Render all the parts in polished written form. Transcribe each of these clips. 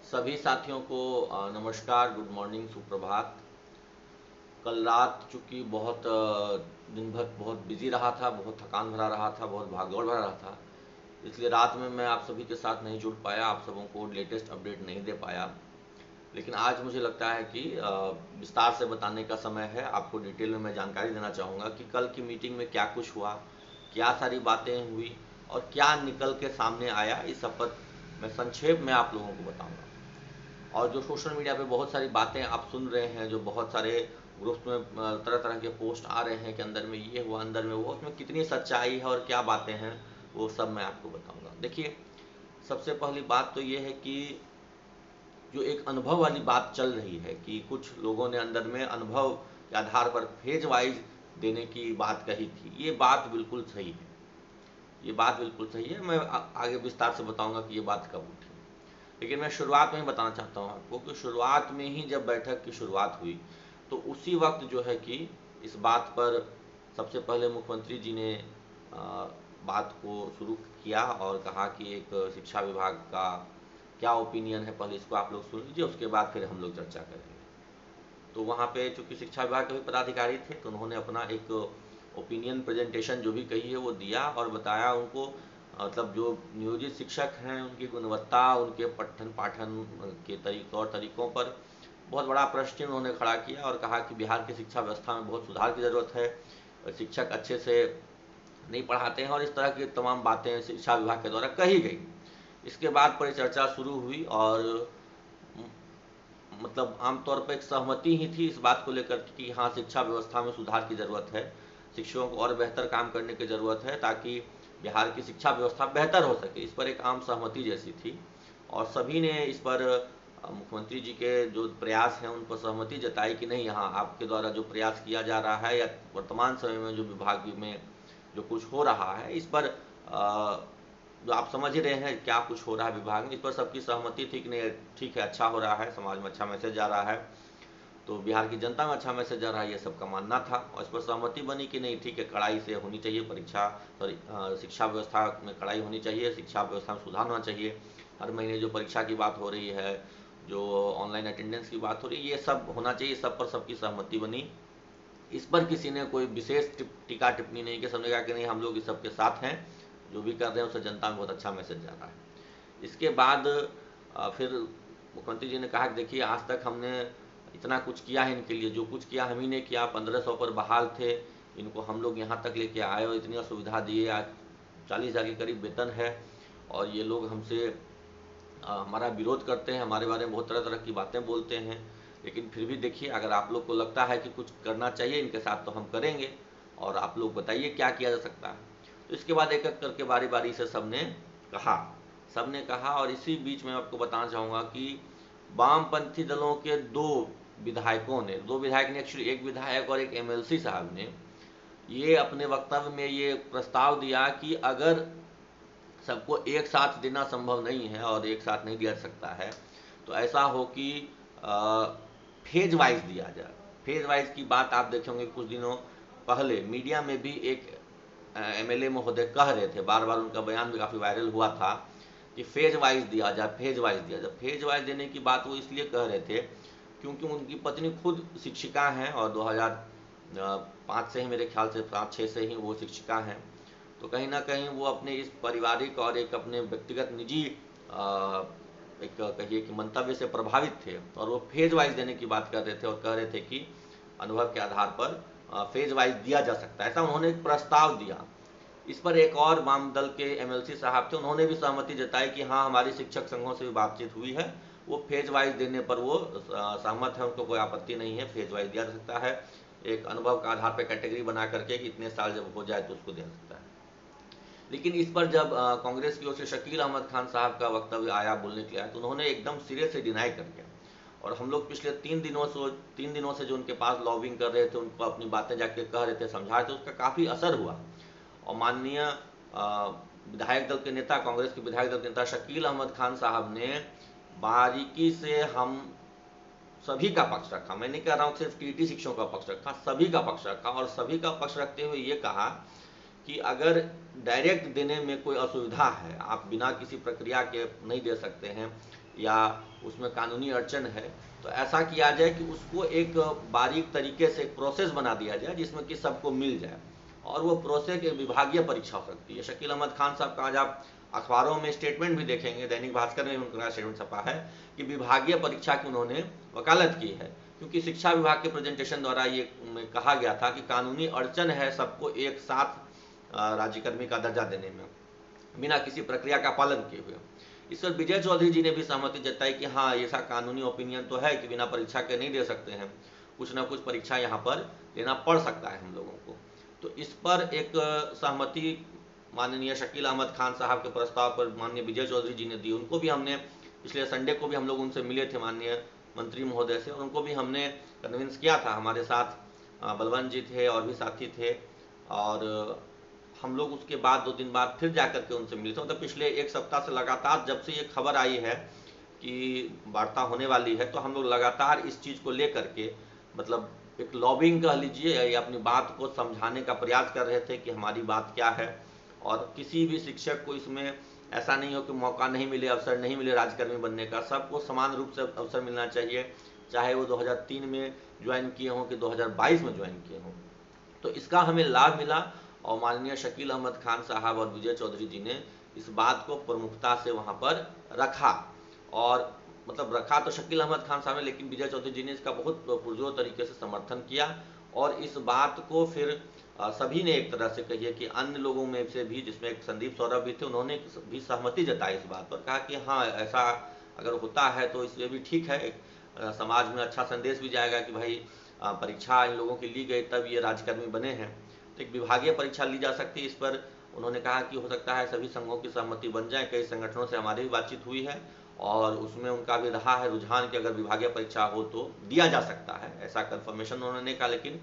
सभी साथियों को नमस्कार, गुड मॉर्निंग, सुप्रभात। कल रात चूँकि बहुत दिन भर बहुत बिजी रहा था, बहुत थकान भरा रहा था, बहुत भागदौड़ भरा रहा था, इसलिए रात में मैं आप सभी के साथ नहीं जुड़ पाया, आप सबों को लेटेस्ट अपडेट नहीं दे पाया। लेकिन आज मुझे लगता है कि विस्तार से बताने का समय है। आपको डिटेल में मैं जानकारी देना चाहूँगा कि कल की मीटिंग में क्या कुछ हुआ, क्या सारी बातें हुई और क्या निकल के सामने आया, इस सब पर मैं संक्षेप में आप लोगों को बताऊँगा। और जो सोशल मीडिया पे बहुत सारी बातें आप सुन रहे हैं, जो बहुत सारे ग्रुप्स में तरह तरह के पोस्ट आ रहे हैं कि अंदर में ये हुआ, अंदर में वो, उसमें कितनी सच्चाई है और क्या बातें हैं, वो सब मैं आपको बताऊंगा। देखिए, सबसे पहली बात तो ये है कि जो एक अनुभव वाली बात चल रही है कि कुछ लोगों ने अंदर में अनुभव के आधार पर फेज वाइज देने की बात कही थी, ये बात बिल्कुल सही है। ये बात बिल्कुल सही है। मैं आगे विस्तार से बताऊंगा कि ये बात कब उठी। लेकिन मैं शुरुआत में ही बताना चाहता हूँ आपको कि शुरुआत में ही जब बैठक की शुरुआत हुई तो उसी वक्त जो है कि इस बात पर सबसे पहले मुख्यमंत्री जी ने बात को शुरू किया और कहा कि एक शिक्षा विभाग का क्या ओपिनियन है, पहले इसको आप लोग सुन लीजिए, उसके बाद फिर हम लोग चर्चा करेंगे। तो वहाँ पे चूंकि शिक्षा विभाग के भी पदाधिकारी थे तो उन्होंने अपना एक ओपिनियन प्रेजेंटेशन जो भी कही है वो दिया और बताया उनको, मतलब जो नियोजित शिक्षक हैं उनकी गुणवत्ता, उनके पठन पाठन के तौर तरीकों पर बहुत बड़ा प्रश्न चिन्ह उन्होंने खड़ा किया और कहा कि बिहार की शिक्षा व्यवस्था में बहुत सुधार की ज़रूरत है, शिक्षक अच्छे से नहीं पढ़ाते हैं और इस तरह की तमाम बातें शिक्षा विभाग के द्वारा कही गई। इसके बाद परिचर्चा शुरू हुई और मतलब आमतौर पर एक सहमति ही थी इस बात को लेकर कि हाँ, शिक्षा व्यवस्था में सुधार की ज़रूरत है, शिक्षकों को और बेहतर काम करने की ज़रूरत है ताकि बिहार की शिक्षा व्यवस्था बेहतर हो सके। इस पर एक आम सहमति जैसी थी और सभी ने इस पर मुख्यमंत्री जी के जो प्रयास हैं उन पर सहमति जताई कि नहीं, यहाँ आपके द्वारा जो प्रयास किया जा रहा है या वर्तमान समय में जो विभाग में जो कुछ हो रहा है इस पर जो आप समझ ही रहे हैं क्या कुछ हो रहा है विभाग में, इस पर सबकी सहमति थी कि नहीं, ठीक है, अच्छा हो रहा है, समाज में अच्छा मैसेज जा रहा है, तो बिहार की जनता में अच्छा मैसेज जा रहा है, ये सबका मानना था। और इस पर सहमति बनी कि नहीं, ठीक है, कड़ाई से होनी चाहिए परीक्षा, शिक्षा व्यवस्था में कड़ाई होनी चाहिए, शिक्षा व्यवस्था में सुधार होना चाहिए। हर महीने जो परीक्षा की बात हो रही है, जो ऑनलाइन अटेंडेंस की बात हो रही है, ये सब होना चाहिए, सब पर सबकी सहमति बनी। इस पर किसी ने कोई विशेष टीका टिप्पणी नहीं की, सबने कहा कि नहीं, हम लोग इस सबके साथ हैं, जो भी कर रहे हैं उससे जनता में बहुत अच्छा मैसेज जा रहा है। इसके बाद फिर मुख्यमंत्री जी ने कहा कि देखिए, आज तक हमने इतना कुछ किया है इनके लिए, जो कुछ किया हम ही ने किया, 1500 पर बहाल थे, इनको हम लोग यहाँ तक लेके आए और इतनी सुविधा दिए, आज 40,000 के करीब वेतन है और ये लोग हमसे हमारा विरोध करते हैं, हमारे बारे में बहुत तरह तरह की बातें बोलते हैं, लेकिन फिर भी देखिए, अगर आप लोग को लगता है कि कुछ करना चाहिए इनके साथ तो हम करेंगे और आप लोग बताइए क्या किया जा सकता है। तो इसके बाद एक एक करके बारी बारी से कहा सबने कहा और इसी बीच में आपको बताना चाहूँगा कि वामपंथी दलों के दो विधायक ने एक्चुअली, एक विधायक और एक एमएलसी साहब ने ये अपने वक्तव्य में ये प्रस्ताव दिया कि अगर सबको एक साथ देना संभव नहीं है और एक साथ नहीं दिया जा सकता है तो ऐसा हो कि फेज वाइज दिया जाए। फेज वाइज की बात आप देखे होंगे, कुछ दिनों पहले मीडिया में भी एक एमएलए महोदय कह रहे थे, बार बार उनका बयान भी काफ़ी वायरल हुआ था कि फेज वाइज दिया जाए, फेज वाइज दिया जाए। फेज वाइज देने की बात वो इसलिए कह रहे थे क्योंकि उनकी पत्नी खुद शिक्षिका हैं और 2005 से ही, मेरे ख्याल से 5-6 से ही वो शिक्षिका हैं, तो कहीं ना कहीं वो अपने इस पारिवारिक और एक अपने व्यक्तिगत निजी एक कहिए कि मंतव्य से प्रभावित थे और वो फेज वाइज देने की बात कर रहे थे और कह रहे थे कि अनुभव के आधार पर फेज वाइज दिया जा सकता है, ऐसा उन्होंने एक प्रस्ताव दिया। इस पर एक और वाम दल के एमएलसी साहब थे, उन्होंने भी सहमति जताई कि हाँ, हमारी शिक्षक संघों से भी बातचीत हुई है, वो फेज वाइज देने पर वो सहमत है, उनको कोई आपत्ति नहीं है, फेज वाइज दिया जा सकता है, एक अनुभव का आधार पर कैटेगरी बना करके कि इतने साल जब हो जाए तो उसको दिया सकता है। लेकिन इस पर जब कांग्रेस की ओर से शकील अहमद खान साहब का वक्तव्य आया, बोलने के लिए आया, तो उन्होंने एकदम सिरे से डिनाई कर दिया और हम लोग पिछले 3 दिनों से जो उनके पास लॉबिंग कर रहे थे, उनको अपनी बातें जाके कह रहे थे, समझा रहे थे, उसका काफ़ी असर हुआ और माननीय विधायक दल के नेता, कांग्रेस के विधायक दल के नेता शकील अहमद खान साहब ने बारीकी से हम सभी का पक्ष रखा। मैं नहीं कह रहा हूँ सिर्फ टीटी शिक्षकों का पक्ष रखा, सभी का पक्ष रखा और सभी का पक्ष रखते हुए ये कहा कि अगर डायरेक्ट देने में कोई असुविधा है, आप बिना किसी प्रक्रिया के नहीं दे सकते हैं, या उसमें कानूनी अड़चन है, तो ऐसा किया जाए कि उसको एक बारीक तरीके से एक प्रोसेस बना दिया जाए जिसमें कि सबको मिल जाए, और वो प्रोसेस एक विभागीय परीक्षा हो सकती है। शकील अहमद खान साहब का आज आप अखबारों में स्टेटमेंट भी देखेंगे, दैनिक भास्कर में उनका स्टेटमेंट छपा है कि विभागीय परीक्षा की उन्होंने वकालत की है, क्योंकि शिक्षा विभाग के प्रेजेंटेशन द्वारा ये कहा गया था कि कानूनी अड़चन है सबको एक साथ राज्यकर्मी का दर्जा देने में बिना किसी प्रक्रिया का पालन किए हुए। इस पर विजय चौधरी जी ने भी सहमति जताई कि हाँ, ऐसा कानूनी ओपिनियन तो है कि बिना परीक्षा के नहीं दे सकते हैं, कुछ ना कुछ परीक्षा यहाँ पर लेना पड़ सकता है हम लोगों को। तो इस पर एक सहमति माननीय शकील अहमद खान साहब के प्रस्ताव पर माननीय विजय चौधरी जी ने दी। उनको भी हमने पिछले संडे को भी हम लोग उनसे मिले थे, माननीय मंत्री महोदय से, और उनको भी हमने कन्विंस किया था। हमारे साथ बलवंत जी थे और भी साथी थे, और हम लोग उसके बाद 2 दिन बाद फिर जाकर के उनसे मिले थे। मतलब पिछले 1 सप्ताह से लगातार जब से ये खबर आई है कि वार्ता होने वाली है, तो हम लोग लगातार इस चीज़ को लेकर के मतलब एक लॉबिंग कह लीजिए या अपनी बात को समझाने का प्रयास कर रहे थे कि हमारी बात क्या है, और किसी भी शिक्षक को इसमें ऐसा नहीं हो कि मौका नहीं मिले, अवसर नहीं मिले राज्यकर्मी बनने का। सबको समान रूप से अवसर मिलना चाहिए, चाहे वो 2003 में ज्वाइन किए हों कि 2022 में ज्वाइन किए हों। तो इसका हमें लाभ मिला, और माननीय शकील अहमद खान साहब और विजय चौधरी जी ने इस बात को प्रमुखता से वहाँ पर रखा। और मतलब रखा तो शकील अहमद खान साहब ने, लेकिन विजय चौधरी जी ने इसका बहुत पुरजोर तरीके से समर्थन किया, और इस बात को फिर सभी ने एक तरह से कहिए कि अन्य लोगों में से भी, जिसमें एक संदीप सौरभ भी थे, उन्होंने भी सहमति जताई इस बात पर, कहा कि हाँ, ऐसा अगर होता है तो इसलिए भी ठीक है, एक समाज में अच्छा संदेश भी जाएगा कि भाई परीक्षा इन लोगों की ली गई तब ये राज्यकर्मी बने हैं। तो एक विभागीय परीक्षा ली जा सकती है। इस पर उन्होंने कहा कि हो सकता है सभी संघों की सहमति बन जाए। कई संगठनों से हमारी भी बातचीत हुई है, और उसमें उनका भी रहा है रुझान कि अगर विभागीय परीक्षा हो तो दिया जा सकता है, ऐसा कंफर्मेशन उन्होंने कहा। लेकिन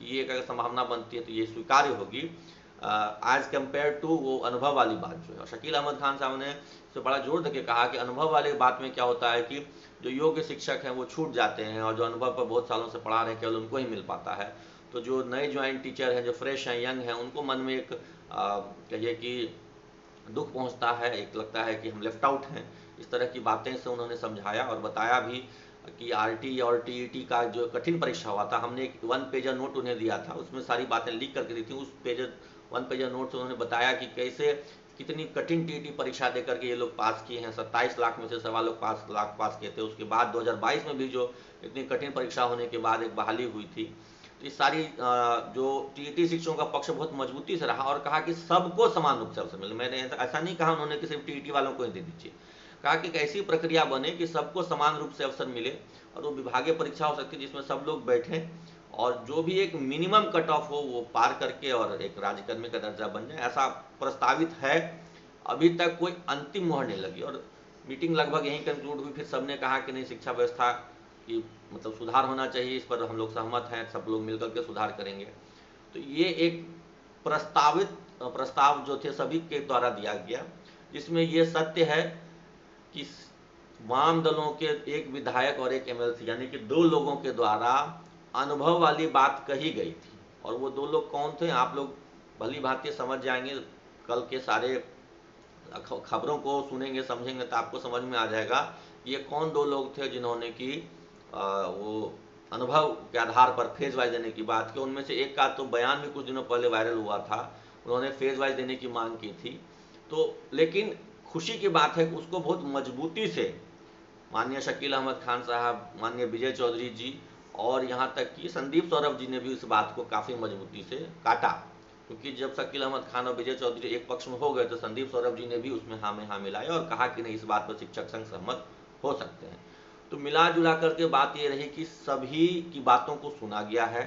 ये एक अगर संभावना बनती है तो ये स्वीकार्य होगी एज कम्पेयर टू वो अनुभव वाली बात जो है। और शकील अहमद खान साहब ने इस बड़ा जोर देके कहा कि अनुभव वाली बात में क्या होता है कि जो योग्य शिक्षक हैं वो छूट जाते हैं, और जो अनुभव पर बहुत सालों से पढ़ा रहे हैं केवल उनको ही मिल पाता है। तो जो नए ज्वाइन टीचर हैं, जो फ्रेश हैं, यंग हैं, उनको मन में एक कहिए कि दुख पहुंचता है, एक लगता है कि हम लेफ्ट आउट हैं। इस तरह की बातें से उन्होंने समझाया और बताया भी कि आरटी और टीईटी का जो कठिन परीक्षा हुआ था, हमने एक 1 पेजर नोट उन्हें दिया था, उसमें सारी बातें लिख करके दी थी। उस 1 पेजर नोट से उन्होंने बताया कि कैसे कितनी कठिन टीईटी परीक्षा देकर के ये लोग पास किए हैं। 27 लाख में से 1.25 लोग पास किए थे। उसके बाद 2022 में भी जो इतनी कठिन परीक्षा होने के बाद एक बहाली हुई थी। तो ये सारी जो टीईटी शिक्षकों का पक्ष बहुत मजबूती से रहा, और कहा कि सबको समान रूप से अवसर मिले। मैंने ऐसा नहीं कहा उन्होंने कि सिर्फ टीईटी वालों को ही दे दीजिए, कहा कि ऐसी प्रक्रिया बने कि सबको समान रूप से अवसर मिले, और वो विभागीय परीक्षा हो सकती है जिसमें सब लोग बैठें, और जो भी एक मिनिमम कट ऑफ हो वो पार करके और एक राज्यकर्मी का दर्जा बन जाए। ऐसा प्रस्तावित है। अभी तक कोई अंतिम मुहर नहीं लगी, और मीटिंग लगभग यहीं कंक्लूड हुई। फिर सबने कहा कि नहीं, शिक्षा व्यवस्था की मतलब सुधार होना चाहिए, इस पर हम लोग सहमत हैं, सब लोग मिलकर के सुधार करेंगे। तो ये एक प्रस्ताव जो थे सभी के द्वारा दिया गया, जिसमें ये सत्य है कि वाम दलों के एक विधायक और एक एमएलसी, यानी कि 2 लोगों के द्वारा अनुभव वाली बात कही गई थी। और वो 2 लोग कौन थे, आप लोग भली भांति समझ जाएंगे। कल के सारे खबरों को सुनेंगे, समझेंगे तो आपको समझ में आ जाएगा ये कौन 2 लोग थे जिन्होंने कि वो अनुभव के आधार पर फेज वाइज देने की बात की। उनमें से एक का तो बयान भी कुछ दिनों पहले वायरल हुआ था, उन्होंने फेज वाइज देने की मांग की थी। तो लेकिन खुशी की बात है कि उसको बहुत मजबूती से माननीय शकील अहमद खान साहब, माननीय विजय चौधरी जी, और यहाँ तक कि संदीप सौरभ जी ने भी इस बात को काफ़ी मजबूती से काटा। क्योंकि जब शकील अहमद खान और विजय चौधरी एक पक्ष में हो गए तो संदीप सौरभ जी ने भी उसमें हाँ में हाँ मिलाया और कहा कि नहीं, इस बात पर शिक्षक संघ सहमत हो सकते हैं। तो मिला जुला करके बात ये रही कि सभी की बातों को सुना गया है,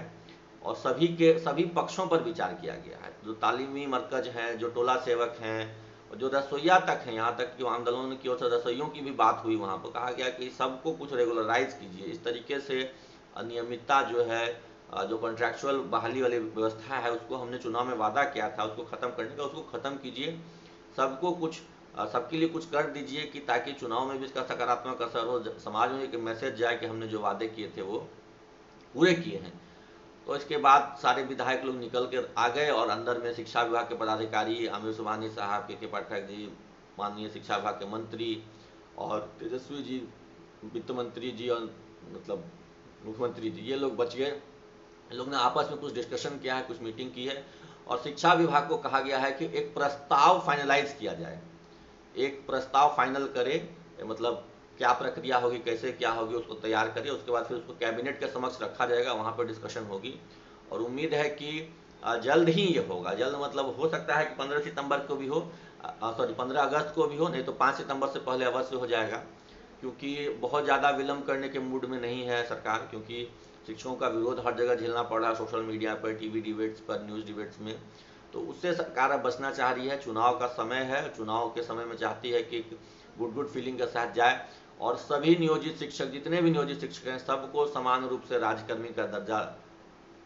और सभी पक्षों पर विचार किया गया है। जो तालीमी मरकज हैं, जो टोला सेवक हैं, और जो रसोईया तक हैं, यहाँ तक कि आंदोलन की ओर से रसोइयों की भी बात हुई। वहाँ पर कहा गया कि सबको कुछ रेगुलराइज कीजिए, इस तरीके से अनियमितता जो है, जो कॉन्ट्रैक्चुअल बहाली वाली व्यवस्था है, उसको हमने चुनाव में वादा किया था उसको खत्म करने का, उसको खत्म कीजिए। सबको कुछ सबके लिए कुछ कर दीजिए कि ताकि चुनाव में भी इसका सकारात्मक असर हो, समाज में एक मैसेज जाए कि हमने जो वादे किए थे वो पूरे किए हैं। तो इसके बाद सारे विधायक लोग निकल कर आ गए, और अंदर में शिक्षा विभाग के पदाधिकारी आमिर सुबहानी साहब, के पाठक जी, माननीय शिक्षा विभाग के मंत्री, और तेजस्वी जी, वित्त मंत्री जी और मतलब मुख्यमंत्री जी, ये लोग बच गए। इन लोग ने आपस में कुछ डिस्कशन किया है, कुछ मीटिंग की है और शिक्षा विभाग को कहा गया है कि एक प्रस्ताव फाइनलाइज किया जाए, एक प्रस्ताव फाइनल करे, मतलब क्या प्रक्रिया होगी, कैसे क्या होगी, उसको तैयार करिए। उसके बाद फिर उसको कैबिनेट के समक्ष रखा जाएगा, वहाँ पर डिस्कशन होगी और उम्मीद है कि जल्द ही ये होगा। जल्द मतलब हो सकता है कि 15 सितंबर को भी हो, सॉरी 15 अगस्त को भी हो, नहीं तो 5 सितंबर से पहले अवश्य हो जाएगा, क्योंकि बहुत ज़्यादा विलम्ब करने के मूड में नहीं है सरकार, क्योंकि शिक्षकों का विरोध हर जगह झेलना पड़ रहा है, सोशल मीडिया पर, टीवी डिबेट्स पर, न्यूज़ डिबेट्स में। तो उससे सरकार अब बचना चाह रही है। चुनाव का समय है, चुनाव के समय में चाहती है कि गुड फीलिंग के साथ जाए और सभी नियोजित शिक्षक, जितने भी नियोजित शिक्षक हैं, सबको समान रूप से राज्यकर्मी का दर्जा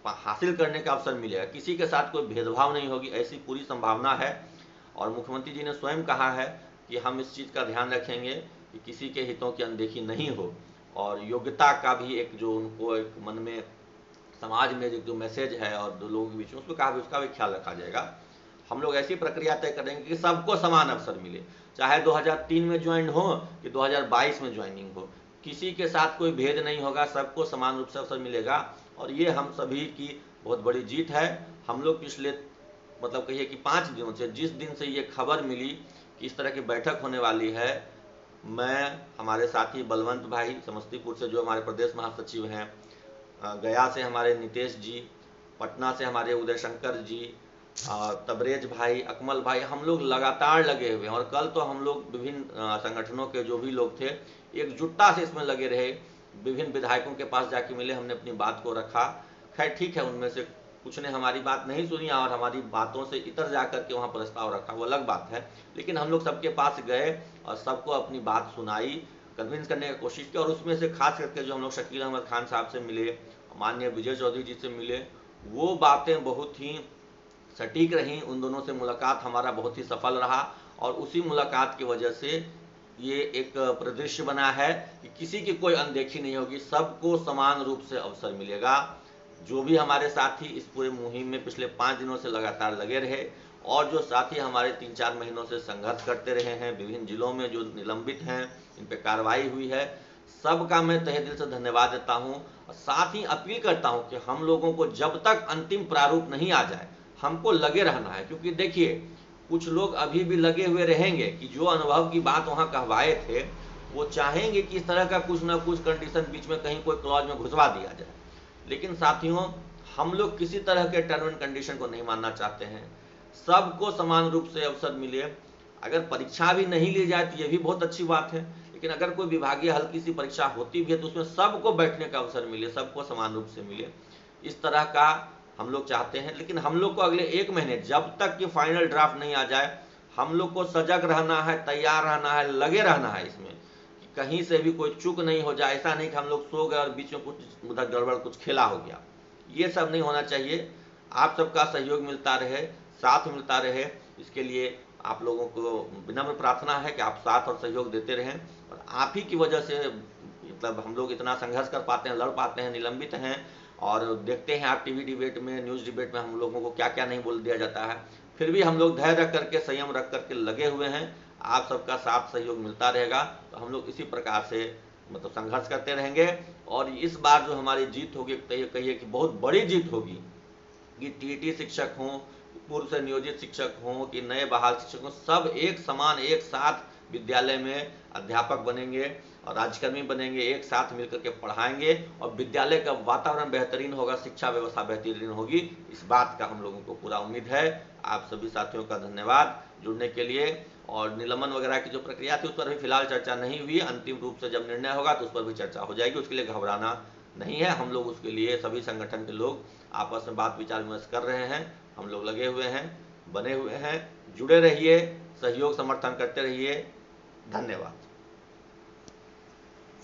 हासिल करने का अवसर मिलेगा। किसी के साथ कोई भेदभाव नहीं होगी, ऐसी पूरी संभावना है। और मुख्यमंत्री जी ने स्वयं कहा है कि हम इस चीज़ का ध्यान रखेंगे कि किसी के हितों की अनदेखी नहीं हो और योग्यता का भी एक जो उनको एक मन में समाज में जो मैसेज है और दो लोगों के बीच में उसमें कहा भी, उसका भी ख्याल रखा जाएगा। हम लोग ऐसी प्रक्रिया तय करेंगे कि सबको समान अवसर मिले, चाहे 2003 में ज्वाइन हो कि 2022 में ज्वाइनिंग हो, किसी के साथ कोई भेद नहीं होगा, सबको समान रूप से अवसर मिलेगा। और ये हम सभी की बहुत बड़ी जीत है। हम लोग पिछले मतलब कहिए कि 5 दिनों से, जिस दिन से ये खबर मिली कि इस तरह की बैठक होने वाली है, मैं, हमारे साथी बलवंत भाई समस्तीपुर से जो हमारे प्रदेश महासचिव हैं, गया से हमारे नितेश जी, पटना से हमारे उदय शंकर जी, तबरेज भाई, अकमल भाई, हम लोग लगातार लगे हुए हैं। और कल तो हम लोग विभिन्न संगठनों के जो भी लोग थे एकजुटता से इसमें लगे रहे, विभिन्न विधायकों के पास जाके मिले, हमने अपनी बात को रखा। खैर ठीक है, उनमें से कुछ ने हमारी बात नहीं सुनी और हमारी बातों से इतर जाकर के वहाँ प्रस्ताव रखा, वो अलग बात है। लेकिन हम लोग सबके पास गए और सबको अपनी बात सुनाई, कन्विंस करने की कोशिश की। और उसमें से खास करके जो हम लोग शकील अहमद खान साहब से मिले, माननीय विजय चौधरी जी से मिले, वो बातें बहुत ही सटीक रहीं। उन दोनों से मुलाकात हमारा बहुत ही सफल रहा और उसी मुलाकात की वजह से ये एक परिदृश्य बना है कि किसी की कोई अनदेखी नहीं होगी, सबको समान रूप से अवसर मिलेगा। जो भी हमारे साथी इस पूरे मुहिम में पिछले 5 दिनों से लगातार लगे रहे और जो साथी हमारे 3-4 महीनों से संघर्ष करते रहे हैं, विभिन्न जिलों में जो निलंबित हैं, इन पे कार्रवाई हुई है, सबका मैं तहे दिल से धन्यवाद देता हूं। और साथ ही अपील करता हूं कि हम लोगों को जब तक अंतिम प्रारूप नहीं आ जाए, हमको लगे रहना है। क्योंकि देखिए, कुछ लोग अभी भी लगे हुए रहेंगे कि जो अनुभव की बात वहां कहवाए थे, वो चाहेंगे कि इस तरह का कुछ ना कुछ कंडीशन बीच में कहीं कोई क्लॉज में घुसवा दिया जाए। लेकिन साथियों, हम लोग किसी तरह के टर्म एंड कंडीशन को नहीं मानना चाहते हैं। सबको समान रूप से अवसर मिले। अगर परीक्षा भी नहीं ली जाए तो ये भी बहुत अच्छी बात है, लेकिन अगर कोई विभागीय हल्की सी परीक्षा होती भी है तो उसमें सबको बैठने का अवसर मिले, सबको समान रूप से मिले, इस तरह का हम लोग चाहते हैं। लेकिन हम लोग को अगले 1 महीने, जब तक कि फाइनल ड्राफ्ट नहीं आ जाए, हम लोग को सजग रहना है, तैयार रहना है, लगे रहना है इसमें कि कहीं से भी कोई चूक नहीं हो जाए। ऐसा नहीं कि हम लोग सो गए और बीच में कुछ उधर गड़बड़, कुछ खेला हो गया, ये सब नहीं होना चाहिए। आप सबका सहयोग मिलता रहे, साथ मिलता रहे, इसके लिए आप लोगों को विनम्र प्रार्थना है कि आप साथ और सहयोग देते रहें। और आप ही की वजह से मतलब हम लोग इतना संघर्ष कर पाते हैं, लड़ पाते हैं, निलंबित हैं। और देखते हैं आप टीवी डिबेट में, न्यूज़ डिबेट में हम लोगों को क्या क्या नहीं बोल दिया जाता है, फिर भी हम लोग धैर्य रख करके, संयम रख करके लगे हुए हैं। आप सबका साथ सहयोग मिलता रहेगा तो हम लोग इसी प्रकार से मतलब संघर्ष करते रहेंगे। और इस बार जो हमारी जीत होगी, कहिए कि बहुत बड़ी जीत होगी, कि टीटी शिक्षक हों, पूर्व से नियोजित शिक्षक हों कि नए बहाल शिक्षक हों, सब एक समान, एक साथ विद्यालय में अध्यापक बनेंगे और राज्यकर्मी बनेंगे, एक साथ मिलकर के पढ़ाएंगे और विद्यालय का वातावरण बेहतरीन होगा, शिक्षा व्यवस्था बेहतरीन होगी। इस बात का हम लोगों को पूरा उम्मीद है। आप सभी साथियों का धन्यवाद जुड़ने के लिए। और निलंबन वगैरह की जो प्रक्रिया थी उस पर भी फिलहाल चर्चा नहीं हुई। अंतिम रूप से जब निर्णय होगा तो उस पर भी चर्चा हो जाएगी, उसके लिए घबराना नहीं है। हम लोग उसके लिए, सभी संगठन के लोग आपस में बात विचार विमर्श कर रहे हैं, हम लोग लगे हुए हैं, बने हुए हैं। जुड़े रहिए, सहयोग समर्थन करते रहिए। धन्यवाद।